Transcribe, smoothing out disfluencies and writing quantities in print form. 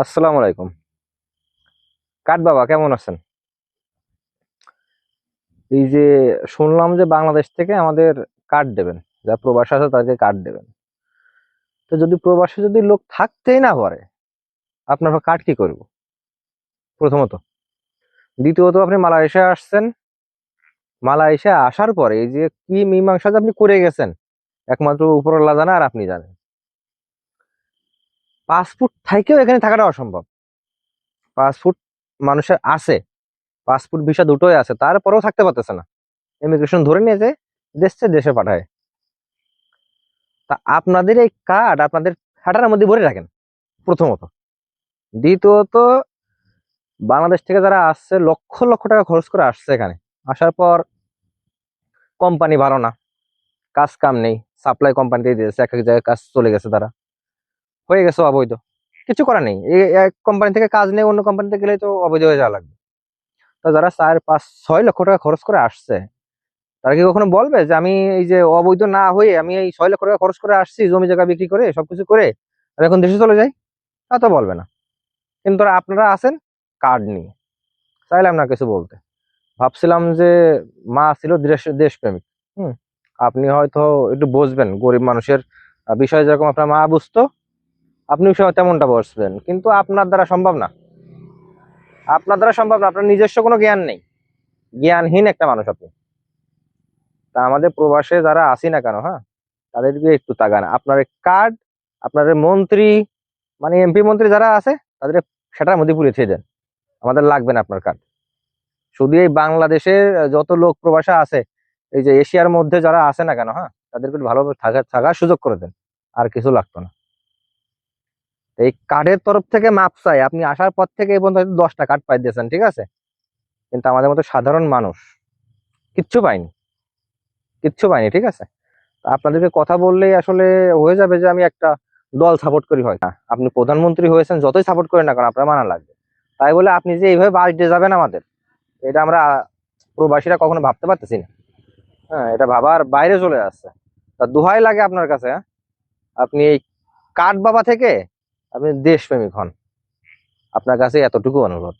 আসসালামু আলাইকুম। কাঠ বাবা কেমন আছেন? এই যে শুনলাম যে বাংলাদেশ থেকে আমাদের কার্ড দেবেন, যারা প্রবাসী আছে তাদেরকে কার্ড দেবেন। তো যদি প্রবাসী যদি লোক থাকতেই না পারে, আপনার কার্ড কি করব? প্রথমত। দ্বিতীয়ত, আপনি মালয়েশিয়া আসছেন, মালয়েশিয়া আসার পরে এই যে কি মীমাংসা যে আপনি করে গেছেন, একমাত্র উপরওয়ালা জানে আর আপনি জানেন। পাসপোর্ট থাকেও এখানে থাকাটা অসম্ভব। পাসপোর্ট মানুষের আছে, পাসপোর্ট ভিসা দুটোই আছে, তারপরেও থাকতে পারতেছে না। ইমিগ্রেশন ধরে নিয়ে যে দেশে দেশে পাঠায়। তা আপনাদের এই কার্ড আপনাদের খাটার মধ্যে ভরে রাখেন প্রথমত। দ্বিতীয়ত, বাংলাদেশ থেকে যারা আসছে লক্ষ লক্ষ টাকা খরচ করে আসছে এখানে, আসার পর কোম্পানি ভালো না, কাজ কাম নেই, সাপ্লাই কোম্পানিতে দিয়েছে, এক এক জায়গায় কাজ চলে গেছে, তারা হয়ে গেছে অবৈধ। কিছু করার নেই, এই এক কোম্পানি থেকে কাজ নেই, অন্য কোম্পানিতে গেলে তো অবৈধ হয়ে যাওয়া লাগবে। তো যারা 4, 5, 6 লক্ষ টাকা খরচ করে আসছে, তারা কি কখনো বলবে যে আমি এই যে অবৈধ না হয়ে আমি এই 6 লক্ষ টাকা খরচ করে আসছি, জমি জায়গা বিক্রি করে সবকিছু করে আমি এখন দেশে চলে যাই? তা তো বলবে না। কিন্তু আপনারা আছেন কার্ড নিয়ে, চাইলাম না কিছু বলতে। ভাবছিলাম যে মা ছিল দেশপ্রেমিক। হুম। আপনি হয়তো একটু বুঝবেন গরিব মানুষের বিষয়, যেরকম আপনার মা বুঝতো, আপনি বিষয় তেমনটা বুঝবেন, কিন্তু আপনার দ্বারা সম্ভব না। আপনার দ্বারা সম্ভব না, আপনার নিজস্ব কোনো জ্ঞান নেই, জ্ঞানহীন একটা মানুষ আপনি। তা আমাদের প্রবাসে যারা আসি না কেন, হ্যাঁ, তাদেরকে একটু তাকান। আপনার কার্ড, আপনার মন্ত্রী, মানে এমপি মন্ত্রী যারা আছে, তাদের সেটার মধ্যে পুড়ে দিয়ে দেন। আমাদের লাগবে না আপনার কার্ড। শুধু এই বাংলাদেশের যত লোক প্রবাসী আছে, এই যে এশিয়ার মধ্যে যারা আছে না কেন, হ্যাঁ, তাদেরকে একটু ভালোভাবে থাকার সুযোগ করে দেন। আর কিছু লাগতো না। এই কার্ডের তরফ থেকে মাপ চাই, আপনি আসার পর থেকে এই পর্যন্ত হয়তো 10টা কার্ড পাই দিয়েছেন, ঠিক আছে, কিন্তু আমাদের মতো সাধারণ মানুষ কিচ্ছু পাইনি, কিচ্ছু পাইনি, ঠিক আছে। তা আপনাদেরকে কথা বললেই আসলে হয়ে যাবে যে আমি একটা দল সাপোর্ট করি, হয় না? আপনি প্রধানমন্ত্রী হয়েছেন, যতই সাপোর্ট করেন না কারণ আপনার মানা লাগবে। তাই বলে আপনি যে এইভাবে বাস দিয়ে যাবেন আমাদের, এটা আমরা প্রবাসীরা কখনো ভাবতে পারতেছি না। হ্যাঁ, এটা ভাবার বাইরে চলে আসছে। তা দোহাই লাগে আপনার কাছে, হ্যাঁ, আপনি এই কাঠ বাবা থেকে আপনি দেশপ্রেমিক হন। আপনার কাছে এতটুকু অনুরোধ।